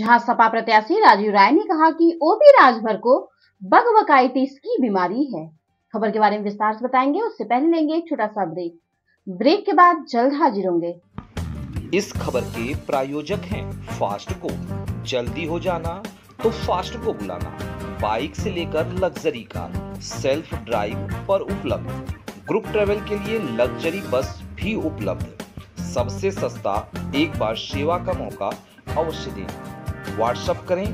जहां सपा प्रत्याशी राजीव राय ने कहा कि ओपी राजभर को बकबकाइटिस की बीमारी है। खबर के बारे में विस्तार से बताएंगे, उससे पहले लेंगे एक छोटा सा ब्रेक के बाद जल्द हाजिर होंगे। इस खबर के प्रायोजक हैं फास्ट को। जल्दी हो जाना तो फास्ट को बुलाना। बाइक से लेकर लग्जरी कार, सेल्फ ड्राइव पर उपलब्ध। ग्रुप ट्रेवल के लिए लग्जरी बस भी उपलब्ध। सबसे सस्ता एक बार सेवा का मौका अवश्य दें। व्हाट्सएप करें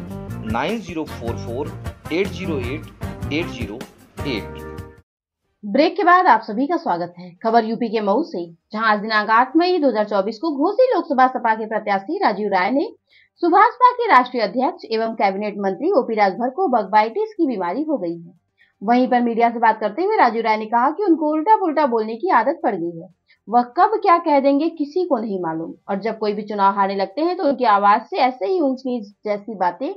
9044808808। ब्रेक के बाद आप सभी का स्वागत है। खबर यूपी के मऊ से, जहां आज दिनांक 8 मई 2024 को घोसी लोकसभा सपा के प्रत्याशी राजीव राय ने सुभाषपा के राष्ट्रीय अध्यक्ष एवं कैबिनेट मंत्री ओपी राजभर को बकबाइटिस की बीमारी हो गई है। वहीं पर मीडिया से बात करते हुए राजीव राय ने कहा कि उनको उल्टा पुल्टा बोलने की आदत पड़ गई है। वह कब क्या कह देंगे किसी को नहीं मालूम, और जब कोई भी चुनाव हारने लगते हैं तो उनकी आवाज से ऐसे ही ऊंच नीच जैसी बातें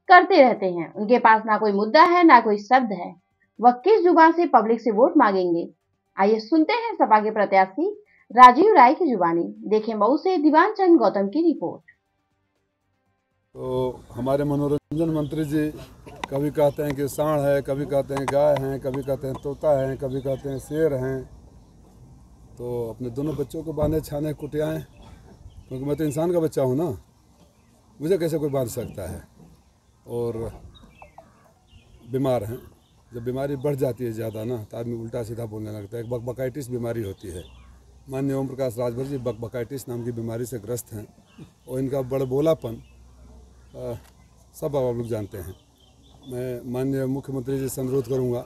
करते रहते हैं। उनके पास ना कोई मुद्दा है ना कोई शब्द है। वह किस जुबान से पब्लिक से वोट मांगेंगे? आइए सुनते हैं सपा के प्रत्याशी राजीव राय की जुबानी। देखें मऊ से दीवान चंद गौतम की रिपोर्ट। तो हमारे मनोरंजन मंत्री जी कभी कहते हैं कि सांड है, कभी कहते हैं गाय हैं, कभी कहते हैं तोता है, कभी कहते हैं शेर हैं। तो अपने दोनों बच्चों को बांधे छाने कुटियाएँ, क्योंकि मैं तो इंसान का बच्चा हूँ ना, मुझे कैसे कोई बांध सकता है। और बीमार हैं, जब बीमारी बढ़ जाती है ज़्यादा ना तो आदमी उल्टा सीधा बोलने लगता है। बकबकाइटिस बीमारी होती है। माननीय ओम प्रकाश राजभर जी बकबकाइटिस नाम की बीमारी से ग्रस्त हैं और इनका बड़बोलापन सब आप लोग जानते हैं। मैं माननीय मुख्यमंत्री जी से अनुरोध करूँगा,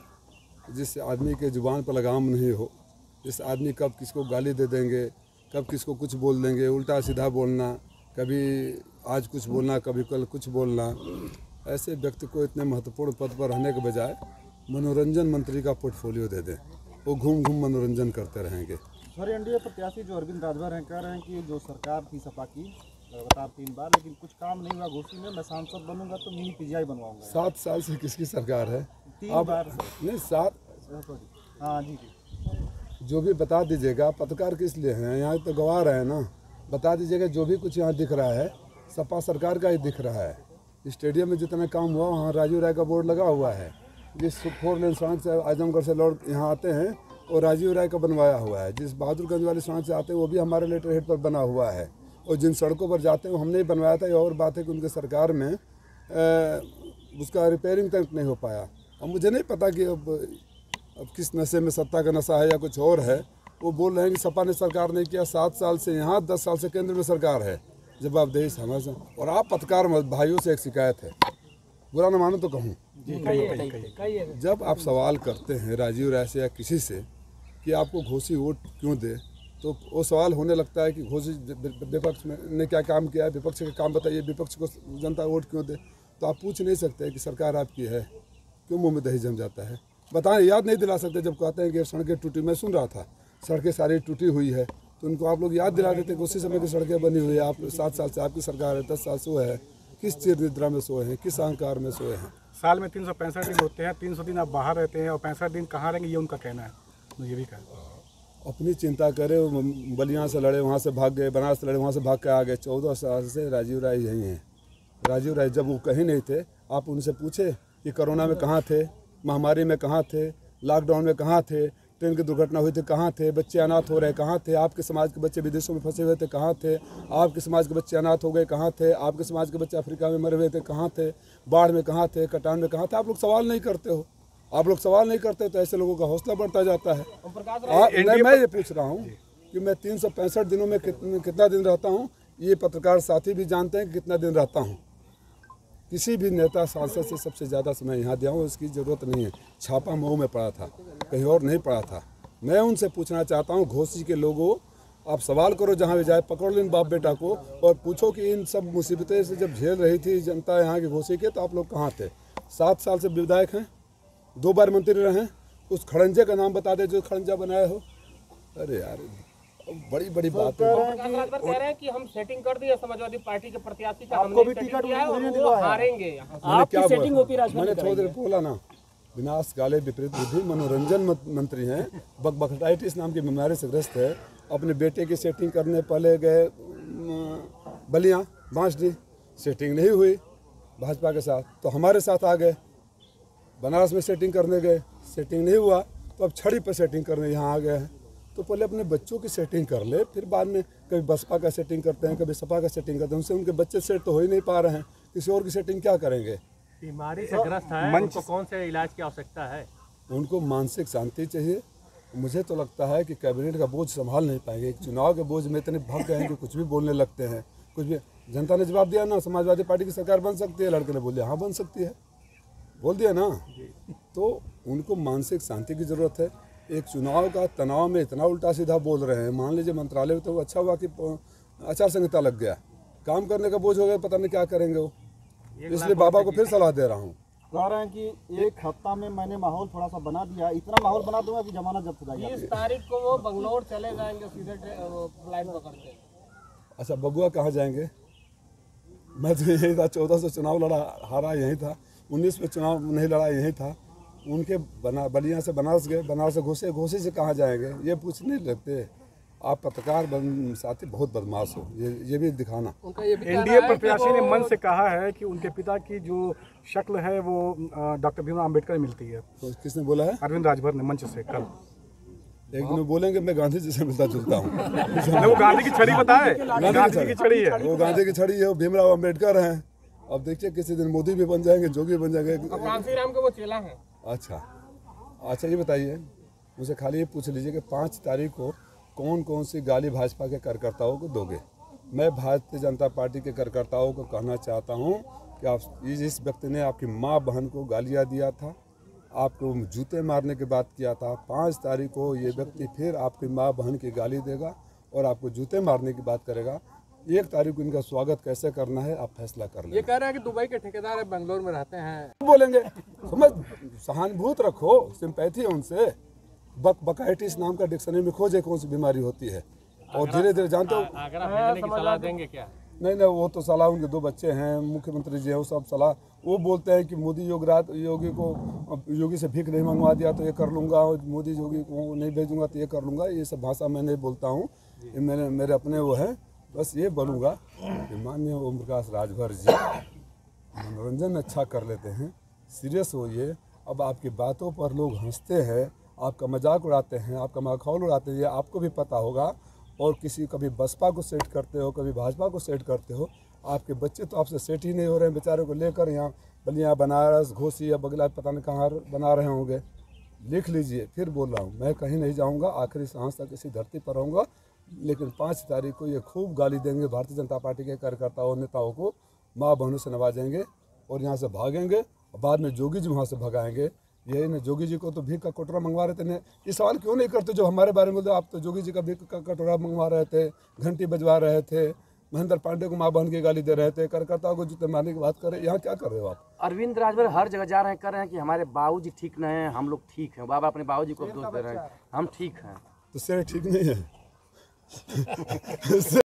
जिस आदमी के जुबान पर लगाम नहीं हो, जिस आदमी कब किसको गाली दे देंगे, कब किसको कुछ बोल देंगे, उल्टा सीधा बोलना, कभी आज कुछ बोलना कभी कल कुछ बोलना, ऐसे व्यक्ति को इतने महत्वपूर्ण पद पर रहने के बजाय मनोरंजन मंत्री का पोर्टफोलियो दे दें। वो घूम घूम मनोरंजन करते रहेंगे। सर, एनडीए प्रत्याशी जो अरविंद राजभर हैं कह रहे हैं कि जो सरकार थी सपा की लगातार 3 बार, लेकिन कुछ काम नहीं हुआ। घोसी में मैं सांसद बनूंगा तो मिनी पीजीआई बनवाऊंगा। 7 साल से किसकी सरकार है? 3 बार नहीं 7। हाँ जी, जो भी बता दीजिएगा, पत्रकार किस लिए हैं? यहाँ तो गवाह रहे हैं ना। बता दीजिएगा जो भी कुछ यहाँ दिख रहा है सपा सरकार का ही दिख रहा है। स्टेडियम में जितना काम हुआ वहाँ राजीव राय का बोर्ड लगा हुआ है। जिस 4 लेन सड़क से आजमगढ़ से लौट यहाँ आते हैं और राजीव राय का बनवाया हुआ है। जिस बहादुरगंज वाली सड़क से आते हैं वो भी हमारे लेटर हेड पर बना हुआ है। और जिन सड़कों पर जाते हैं वो हमने ही बनवाया था। ये और बात है कि उनके सरकार में उसका रिपेयरिंग तक नहीं हो पाया। अब मुझे नहीं पता कि अब किस नशे में सत्ता का नशा है या कुछ और है। वो बोल रहे हैं कि सपा ने सरकार नहीं किया। 7 साल से यहाँ, 10 साल से केंद्र में सरकार है। जवाबदेही समझ। और आप पत्रकार भाइयों से एक शिकायत है, बुरा न मानो तो कहूँ, जब आप सवाल करते हैं राजीव राय से या किसी से कि आपको घोसी वोट क्यों दे, तो वो सवाल होने लगता है कि घोसी विपक्ष में ने क्या काम किया है, विपक्ष का काम बताइए, विपक्ष को जनता वोट क्यों दे। तो आप पूछ नहीं सकते कि सरकार आपकी है, क्यों मुँह में दही जम जाता है? बताएं, याद नहीं दिला सकते। जब कहते हैं कि सड़कें टूटी, मैं सुन रहा था सड़कें सारी टूटी हुई है, तो उनको आप लोग याद दिला देते हैं कि उसी समय की सड़कें बनी हुई है। आप 7 साल से आपकी सरकार है, 10 साल सोए है। किस चिर निद्रा में सोए हैं, किस अहंकार में सोए हैं? साल में 365 दिन होते हैं, 300 दिन आप बाहर रहते हैं और 65 दिन कहाँ रहेंगे, ये उनका कहना है। मुझे भी कहा अपनी चिंता करे। बलिया से लड़े, वहाँ से भाग गए, बनारस से लड़े, वहाँ से भाग के आ गए। 14 साल से राजीव राय यहीं हैं। राजीव राय जब वो कहीं नहीं थे, आप उनसे पूछे कि कोरोना में कहाँ थे, महामारी में कहाँ थे, लॉकडाउन में कहाँ थे, ट्रेन की दुर्घटना हुई थी कहाँ थे, बच्चे अनाथ हो रहे कहाँ थे, आपके समाज के बच्चे विदेशों में फंसे हुए थे कहाँ थे, आपके समाज के बच्चे अनाथ हो गए कहाँ थे, आपके समाज के बच्चे अफ्रीका में मरे हुए थे कहाँ थे, बाढ़ में कहाँ थे, कटान में कहाँ थे? आप लोग सवाल नहीं करते हो। आप लोग सवाल नहीं करते तो ऐसे लोगों का हौसला बढ़ता जाता है। मैं ये पूछ रहा हूँ कि मैं 365 दिनों में कितना दिन रहता हूँ, ये पत्रकार साथी भी जानते हैं कि कितना दिन रहता हूँ। किसी भी नेता सांसद से सबसे ज़्यादा समय यहाँ दिया हूँ, इसकी ज़रूरत नहीं है। छापा मऊ में पड़ा था, कहीं और नहीं पड़ा था। मैं उनसे पूछना चाहता हूँ, घोसी के लोगों, आप सवाल करो जहाँ भी जाए, पकड़ लो इन बाप बेटा को और पूछो कि इन सब मुसीबतें से जब झेल रही थी जनता यहाँ की घोसी के, तो आप लोग कहाँ थे? 7 साल से विधायक हैं, 2 बार मंत्री रहे। उस खड़ंजे का नाम बता दे जो खड़ंजा बनाया हो। अरे यार, बड़ी बड़ी बात है। कह रहे हैं कि हम सेटिंग कर दिए समाजवादी पार्टी के प्रत्याशी का, हमने टिकट दिया है और वो हारेंगे। आपकी सेटिंग ओपी राजभर मैंने थोड़ी देर बोला ना, विनाश काले विपरीत बुद्धि मनोरंजन मंत्री हैं, बकबकाइटिस नाम की बीमारी से ग्रस्त है। अपने बेटे की सेटिंग करने पहले गए बलिया बांसडी, सेटिंग नहीं हुई भाजपा के साथ, तो हमारे साथ आ गए। बनारस में सेटिंग करने गए, सेटिंग नहीं हुआ, तो अब छड़ी पर सेटिंग करने यहाँ आ गए हैं। तो पहले अपने बच्चों की सेटिंग कर ले, फिर बाद में कभी बसपा का सेटिंग करते हैं, कभी सपा का सेटिंग करते हैं। उनसे उनके बच्चे सेट तो हो ही नहीं पा रहे हैं, किसी और की सेटिंग क्या करेंगे। बीमारी से ग्रस्त है, उनको कौन से इलाज की आवश्यकता है? उनको मानसिक शांति चाहिए। मुझे तो लगता है कि कैबिनेट का बोझ संभाल नहीं पाएंगे। एक चुनाव के बोझ में इतने भग गए हैं कि कुछ भी बोलने लगते हैं। कुछ भी जनता ने जवाब दिया ना, समाजवादी पार्टी की सरकार बन सकती है। लड़के ने बोल दिया हाँ बन सकती है, बोल दिया ना। तो उनको मानसिक शांति की ज़रूरत है। एक चुनाव का तनाव में इतना उल्टा सीधा बोल रहे हैं। मान लीजिए मंत्रालय तो अच्छा हुआ कि आचार संहिता लग गया, काम करने का बोझ हो गया, पता नहीं क्या करेंगे वो। इसलिए बाबा को फिर सलाह दे रहा हूँ। कह रहे हैं कि एक हफ्ता में मैंने माहौल थोड़ा सा बना दिया, इतना माहौल बना दूंगा कि जमानत जब्त हो जाएगी। 20 तारीख को वो बंगलोर चले जाएंगे, सीधे फ्लाइट पकड़ के। अच्छा, बबुआ कहाँ जाएंगे? मैं तो यही था, 14 से चुनाव लड़ा, हारा यही था। 19 में चुनाव नहीं लड़ा, यही था। उनके बलिया से बनारस गए, बनारस से घोसी से कहाँ जाएंगे ये पूछने लगते। आप पत्रकार साथी बहुत बदमाश हो, ये भी दिखाना। एनडीए प्रत्याशी ने मन से कहा है कि उनके पिता की जो शक्ल है वो डॉक्टर भीमराव अम्बेडकर मिलती है। तो किसने बोला है? अरविंद राजभर ने मंच से कल। एक दिन बोलेंगे मैं गांधी जी से मिलता जुलता हूँ। वो गांधी की छड़ी बताए, गांधी की छड़ी है, वो गांधी की छड़ी है, वो भीमराव अम्बेडकर हैं। अब देखिए किसी दिन मोदी भी बन जाएंगे, जोगी बन जाएंगे। कांसीराम के वो चेला है। अच्छा ये बताइए, मुझे खाली ये पूछ लीजिए कि 5 तारीख को कौन कौन सी गाली भाजपा के कार्यकर्ताओं को दोगे? मैं भारतीय जनता पार्टी के कार्यकर्ताओं को कहना चाहता हूं कि आप इस व्यक्ति ने आपकी मां बहन को गालियां दिया था, आपको जूते मारने की बात किया था। 5 तारीख को ये व्यक्ति फिर आपकी मां बहन की गाली देगा और आपको जूते मारने की बात करेगा। 1 तारीख को इनका स्वागत कैसे करना है आप फैसला कर लें। ये कह रहे हैं कि दुबई के ठेकेदार है, बेंगलोर में रहते हैं। बोलेंगे समझ, सहानुभूति रखो, सिंपैथी है उनसे। बकाइटिस नाम का डिक्शनरी में खोजे कौन सी बीमारी होती है, और धीरे धीरे जानते हो। सलाह देंगे क्या? नहीं, वो तो सलाह, उनके 2 बच्चे हैं, मुख्यमंत्री जी हैं, वो सब सलाह वो बोलते हैं कि मोदी योगी से भीख नहीं मंगवा दिया तो ये कर लूँगा, और मोदी योगी को नहीं भेजूंगा तो ये कर लूँगा। ये सब भाषा मैं नहीं बोलता हूँ, ये मेरे अपने वो हैं। बस ये बोलूँगा कि माननीय ओम प्रकाश राजभर जी मनोरंजन अच्छा कर लेते हैं, सीरियस होइए। अब आपकी बातों पर लोग हंसते हैं, आपका मजाक उड़ाते हैं, आपका मखौल उड़ाते हैं, ये आपको भी पता होगा। और कभी बसपा को सेट करते हो, कभी भाजपा को सेट करते हो। आपके बच्चे तो आपसे सेट ही नहीं हो रहे हैं, बेचारों को लेकर यहाँ बलिया, बनारस, घोसी या बगला पता नहीं कहाँ बना रहे होंगे। लिख लीजिए, फिर बोल रहा हूँ, मैं कहीं नहीं जाऊँगा, आखिरी सांस तक इसी धरती पर रहूँगा। लेकिन 5 तारीख को ये खूब गाली देंगे भारतीय जनता पार्टी के कार्यकर्ताओं नेताओं को, माँ बहनों से नवाजेंगे और यहाँ से भागेंगे। बाद में जोगी जी वहाँ से भगाएंगे। यही ना, जोगी जी को तो भीख का कटोरा मंगवा रहे थे। ये सवाल क्यों नहीं करते जो हमारे बारे में बोलते? आप तो जोगी जी का भीख का कटोरा मंगवा रहे थे, घंटी बजवा रहे थे, महेंद्र पांडे को माँ बहन की गाली दे रहे थे, कार्यकर्ताओं को जूते मारने की बात कर रहे हैं। यहाँ क्या कर रहे हो आप? अरविंद राजभर हर जगह जा रहे हैं, कर रहे हैं कि हमारे बाबूजी ठीक नहीं हैं, हम लोग ठीक हैं। बाबा अपने बाबूजी को दोष दे रहे हैं, हम ठीक हैं। तो शेर ठीक नहीं है।